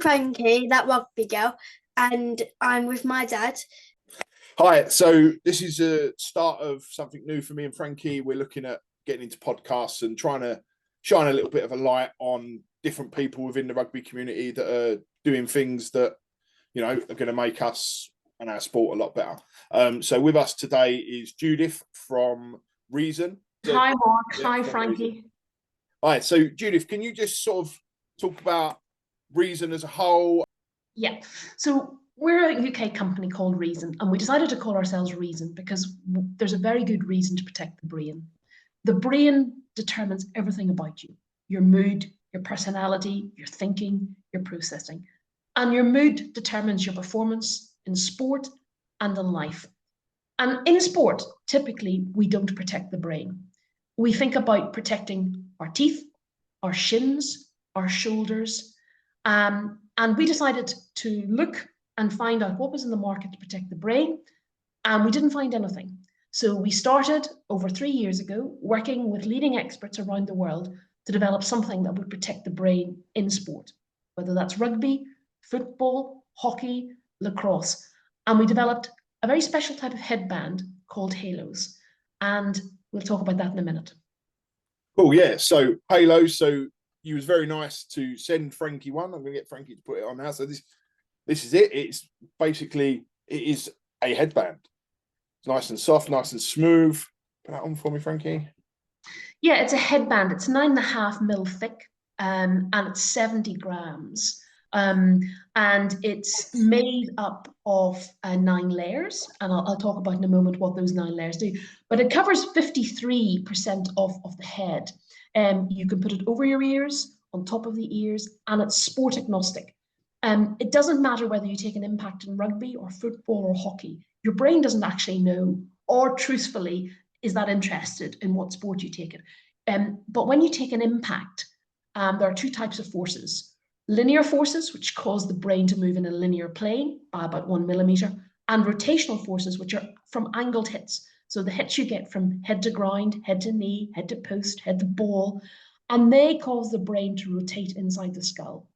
Frankie, that rugby girl, and I'm with my dad. Hi, so this is a start of something new for me and Frankie. We're looking at getting into podcasts and trying to shine a little bit of a light on different people within the rugby community that are doing things that, you know, are going to make us and our sport a lot better. So with us today is Judith from Rezon. Hi, Mark. Hi, Frankie. All right, so Judith, can you just sort of talk about Rezon as a whole? Yeah, so we're a UK company called Rezon, and we decided to call ourselves Rezon because there's a very good reason to protect the brain. The brain determines everything about you: your mood, your personality, your thinking, your processing. And your mood determines your performance in sport and in life. And in sport, typically, we don't protect the brain. We think about protecting our teeth, our shins, our shoulders. And we decided to look and find out what was in the market to protect the brain, and we didn't find anything. So we started over 3 years ago working with leading experts around the world to develop something that would protect the brain in sport, whether that's rugby, football, hockey, lacrosse. And we developed a very special type of headband called Halos. And we'll talk about that in a minute. Oh, yeah. So Halos, so you was very nice to send Frankie one. I'm going to get Frankie to put it on now. So this is it. It's basically, it is a headband. It's nice and soft, nice and smooth. Put that on for me, Frankie. Yeah, it's a headband. It's 9.5 mil thick, and it's 70 grams. And it's made up of 9 layers, and I'll talk about in a moment what those 9 layers do. But it covers 53% of the head. You can put it over your ears, on top of the ears, and it's sport agnostic. It doesn't matter whether you take an impact in rugby or football or hockey. Your brain doesn't actually know, or truthfully is that interested in what sport you take it. But when you take an impact, there are 2 types of forces: linear forces, which cause the brain to move in a linear plane by about 1 millimeter, and rotational forces, which are from angled hits. So the hits you get from head to ground, head to knee, head to post, head to ball, and they cause the brain to rotate inside the skull.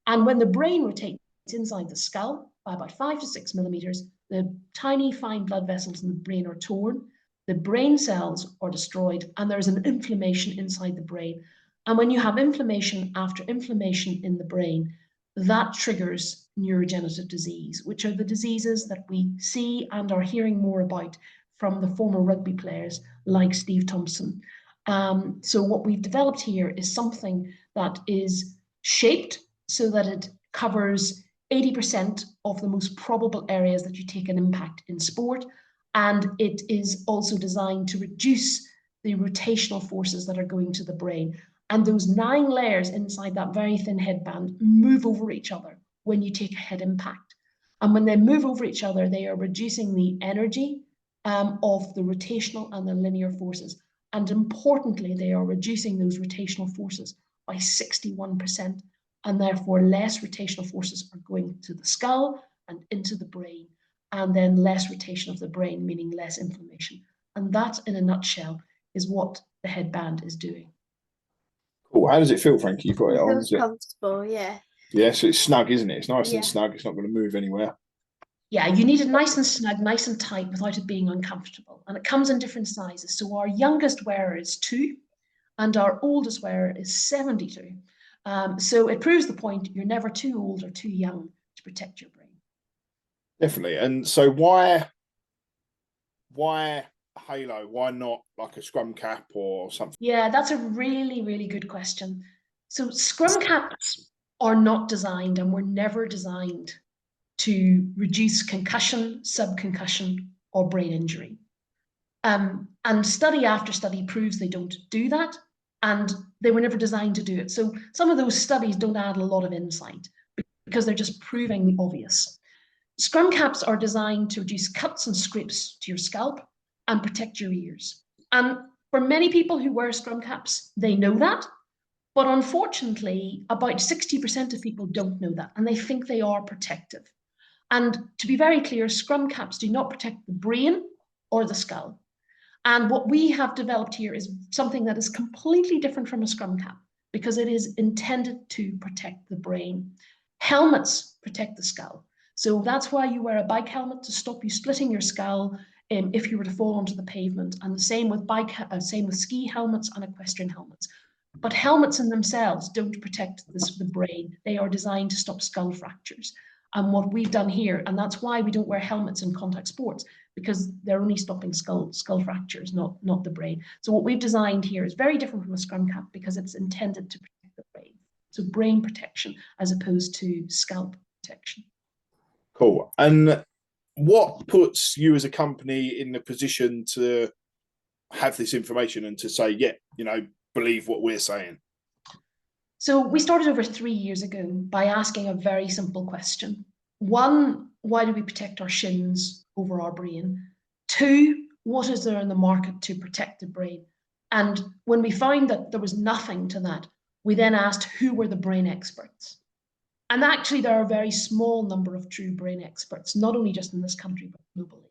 And when the brain rotates inside the skull by about 5 to 6 millimeters, the tiny fine blood vessels in the brain are torn, the brain cells are destroyed, and there's an inflammation inside the brain. And when you have inflammation after inflammation in the brain, that triggers neurodegenerative disease, which are the diseases that we see and are hearing more about from the former rugby players like Steve Thompson. So what we've developed here is something that is shaped so that it covers 80% of the most probable areas that you take an impact in sport. And it is also designed to reduce the rotational forces that are going to the brain. And those 9 layers inside that very thin headband move over each other when you take a head impact. And when they move over each other, they are reducing the energy of the rotational and the linear forces. And importantly, they are reducing those rotational forces by 61%. And therefore, less rotational forces are going to the skull and into the brain. And then less rotation of the brain, meaning less inflammation. And that, in a nutshell, is what the headband is doing. Cool. How does it feel, Frankie? You've got it on. Feels comfortable, yeah. Yeah, so it's snug, isn't it? It's nice and snug. It's not going to move anywhere. Yeah, you need it nice and snug, nice and tight without it being uncomfortable. And it comes in different sizes. So our youngest wearer is 2 and our oldest wearer is 72. So it proves the point: you're never too old or too young to protect your brain. Definitely. And so why Halo? Why not like a scrum cap or something? Yeah, that's a really, really good question. So scrum caps are not designed, and were never designed, to reduce concussion, subconcussion, or brain injury. And study after study proves they don't do that, and they were never designed to do it. So some of those studies don't add a lot of insight because they're just proving the obvious. Scrum caps are designed to reduce cuts and scrapes to your scalp and protect your ears. And for many people who wear scrum caps, they know that. But unfortunately, about 60% of people don't know that, and they think they are protective. And to be very clear, scrum caps do not protect the brain or the skull. And what we have developed here is something that is completely different from a scrum cap, because it is intended to protect the brain. Helmets protect the skull. So that's why you wear a bike helmet, to stop you splitting your skull if you were to fall onto the pavement. And the same with ski helmets and equestrian helmets. But helmets in themselves don't protect the brain. They are designed to stop skull fractures. And what we've done here, and that's why we don't wear helmets in contact sports, because they're only stopping skull fractures, not the brain. So what we've designed here is very different from a scrum cap, because it's intended to protect the brain. So brain protection as opposed to scalp protection. Cool. And what puts you as a company in the position to have this information and to say, yeah, you know, believe what we're saying? So we started over 3 years ago by asking a very simple question. One, why do we protect our shins over our brain? Two, what is there in the market to protect the brain? And when we found that there was nothing to that, we then asked who were the brain experts. And actually, there are a very small number of true brain experts, not only just in this country, but globally.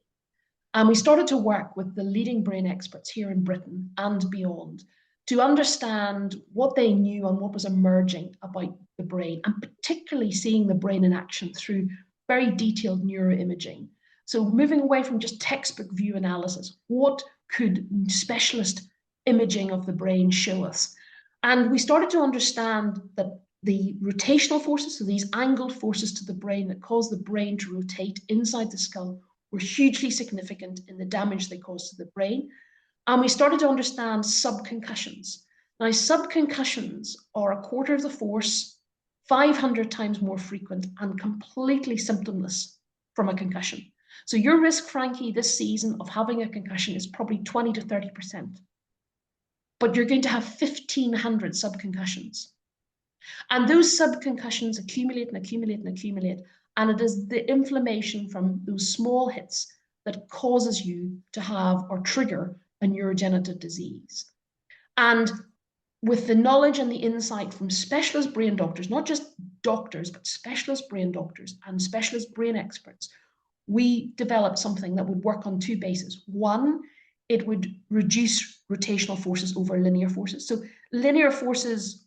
And we started to work with the leading brain experts here in Britain and beyond to understand what they knew and what was emerging about the brain, and particularly seeing the brain in action through very detailed neuroimaging. So moving away from just textbook view analysis, what could specialist imaging of the brain show us? And we started to understand that the rotational forces, so these angled forces to the brain that cause the brain to rotate inside the skull, were hugely significant in the damage they cause to the brain. And we started to understand subconcussions. Now, subconcussions are a quarter of the force, 500 times more frequent, and completely symptomless from a concussion. So your risk, Frankie, this season of having a concussion is probably 20 to 30%. But you're going to have 1,500 subconcussions. And those subconcussions accumulate and accumulate and accumulate. And it is the inflammation from those small hits that causes you to have or trigger a neurodegenerative disease. And with the knowledge and the insight from specialist brain doctors, not just doctors, but specialist brain doctors and specialist brain experts, we developed something that would work on two bases. One, it would reduce rotational forces over linear forces. So linear forces,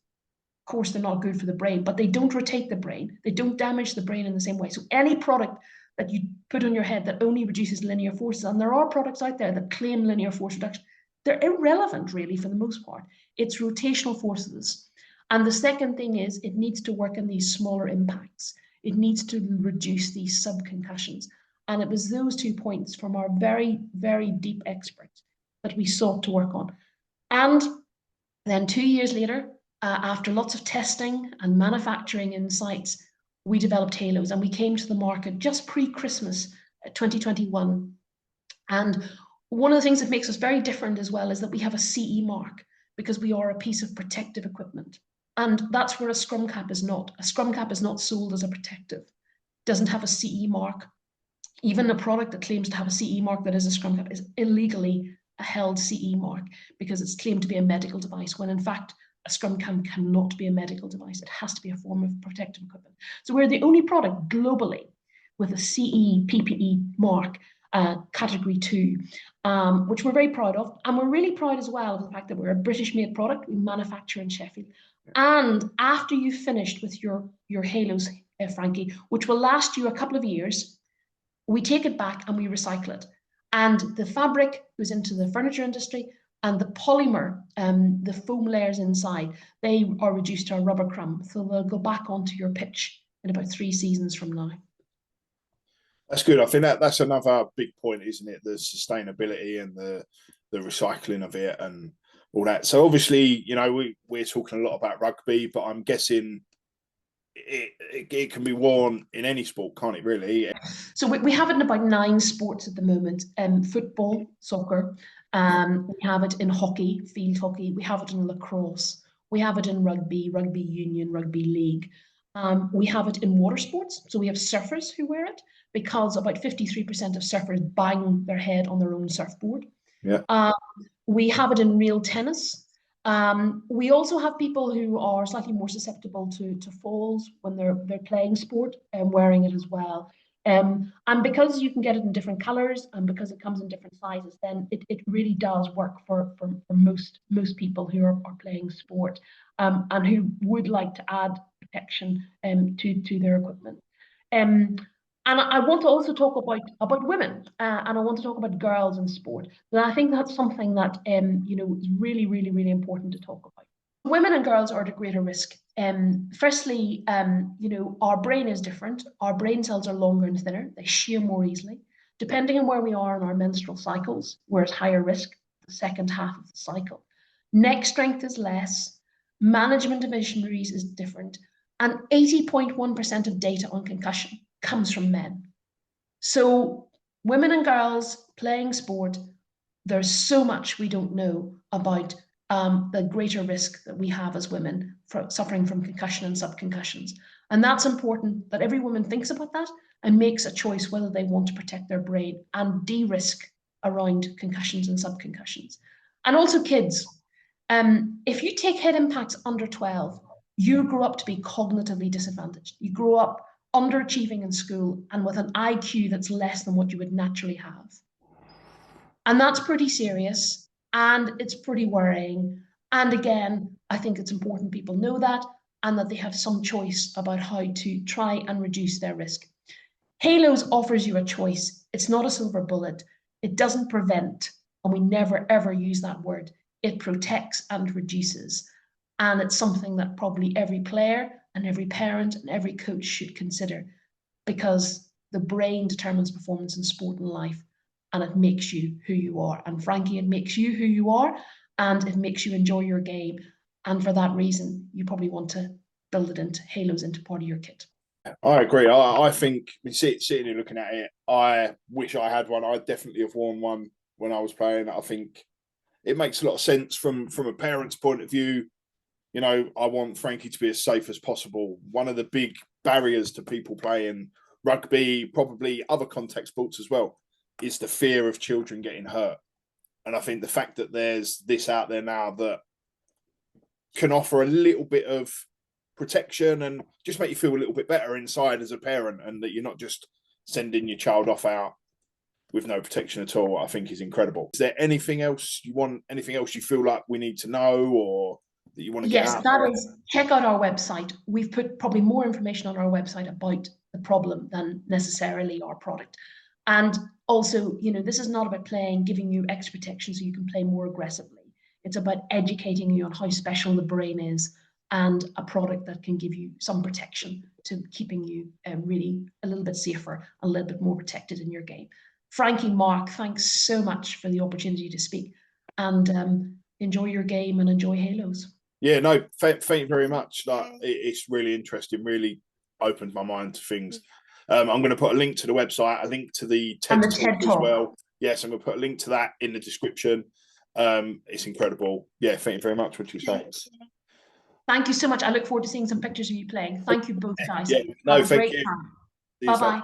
of course, they're not good for the brain, but they don't rotate the brain. They don't damage the brain in the same way. So any product that you put on your head that only reduces linear forces, and there are products out there that claim linear force reduction, they're irrelevant really for the most part. It's rotational forces. And the second thing is it needs to work in these smaller impacts. It needs to reduce these subconcussions. And it was those 2 points from our very, very deep experts that we sought to work on. And then 2 years later, after lots of testing and manufacturing insights, we developed Halos, and we came to the market just pre-Christmas 2021. And one of the things that makes us very different as well is that we have a CE mark, because we are a piece of protective equipment. And that's where a scrum cap is not. A scrum cap is not sold as a protective. It doesn't have a CE mark. Even a product that claims to have a CE mark that is a scrum cap is illegally a held CE mark, because it's claimed to be a medical device, when in fact a scrum cap cannot be a medical device. It has to be a form of protective equipment. So we're the only product globally with a CE PPE mark, category 2, which we're very proud of. And we're really proud as well of the fact that we're a British-made product. We manufacture in Sheffield. And after you've finished with your Halos, Frankie, which will last you a couple of years, we take it back and we recycle it. And the fabric goes into the furniture industry, and the polymer, the foam layers inside, they are reduced to a rubber crumb. So they'll go back onto your pitch in about 3 seasons from now. That's good. I think that's another big point, isn't it? The sustainability and the recycling of it and all that. So obviously, you know, we're talking a lot about rugby, but I'm guessing it can be worn in any sport, can't it, really? So we have it in about 9 sports at the moment. Football, soccer, we have it in hockey, field hockey, we have it in lacrosse, we have it in rugby, rugby union, rugby league. We have it in water sports. So we have surfers who wear it, because about 53% of surfers bang their head on their own surfboard. Yeah. We have it in real tennis. We also have people who are slightly more susceptible to falls when they're playing sport and wearing it as well. And because you can get it in different colors, and because it comes in different sizes, then it really does work for most people who are playing sport, and who would like to add protection to their equipment. And I want to also talk about women, and I want to talk about girls in sport. And I think that's something that is really, really, really important to talk about. Women and girls are at a greater risk. Firstly, our brain is different. Our brain cells are longer and thinner. They shear more easily. Depending on where we are in our menstrual cycles, we're at higher risk the second half of the cycle. Neck strength is less. Management of injuries is different. And 80.1% of data on concussion comes from men. So women and girls playing sport, there's so much we don't know about the greater risk that we have as women for suffering from concussion and subconcussions. And that's important that every woman thinks about that and makes a choice whether they want to protect their brain and de-risk around concussions and subconcussions. And also kids. If you take head impacts under 12, you grow up to be cognitively disadvantaged. You grow up underachieving in school and with an IQ that's less than what you would naturally have. And that's pretty serious, and it's pretty worrying. And again, I think it's important people know that and that they have some choice about how to try and reduce their risk. Halos offers you a choice. It's not a silver bullet. It doesn't prevent, and we never ever use that word. It protects and reduces. And it's something that probably every player and every parent and every coach should consider, because the brain determines performance in sport and life, and it makes you who you are. And Frankie, it makes you who you are, and it makes you enjoy your game. And for that reason, you probably want to build it into Halos into part of your kit. I agree. I think sitting here looking at it, I wish I had one. I definitely have worn one when I was playing. I think it makes a lot of sense from a parent's point of view. You know, I want Frankie to be as safe as possible. One of the big barriers to people playing rugby, probably other contact sports as well, is the fear of children getting hurt. And I think the fact that there's this out there now that can offer a little bit of protection and just make you feel a little bit better inside as a parent, and that you're not just sending your child off out with no protection at all, I think is incredible. Is there anything else you want, anything else you feel like we need to know or that you want to get out? Yes, that is, check out our website. We've put probably more information on our website about the problem than necessarily our product. And also, this is not about playing, giving you extra protection so you can play more aggressively. It's about educating you on how special the brain is, and a product that can give you some protection to keeping you really a little bit safer, a little bit more protected in your game. Frankie, Mark, thanks so much for the opportunity to speak, and enjoy your game and enjoy Halos. Yeah, no, thank you very much. Like, it's really interesting, really opened my mind to things. I'm going to put a link to the website, a link to the TED Talk as well. Yes, I'm going to put a link to that in the description. It's incredible. Yeah, thank you very much. What you say? Thank you so much. I look forward to seeing some pictures of you playing. Thank you both, guys. Yeah, no, thank you. Bye-bye.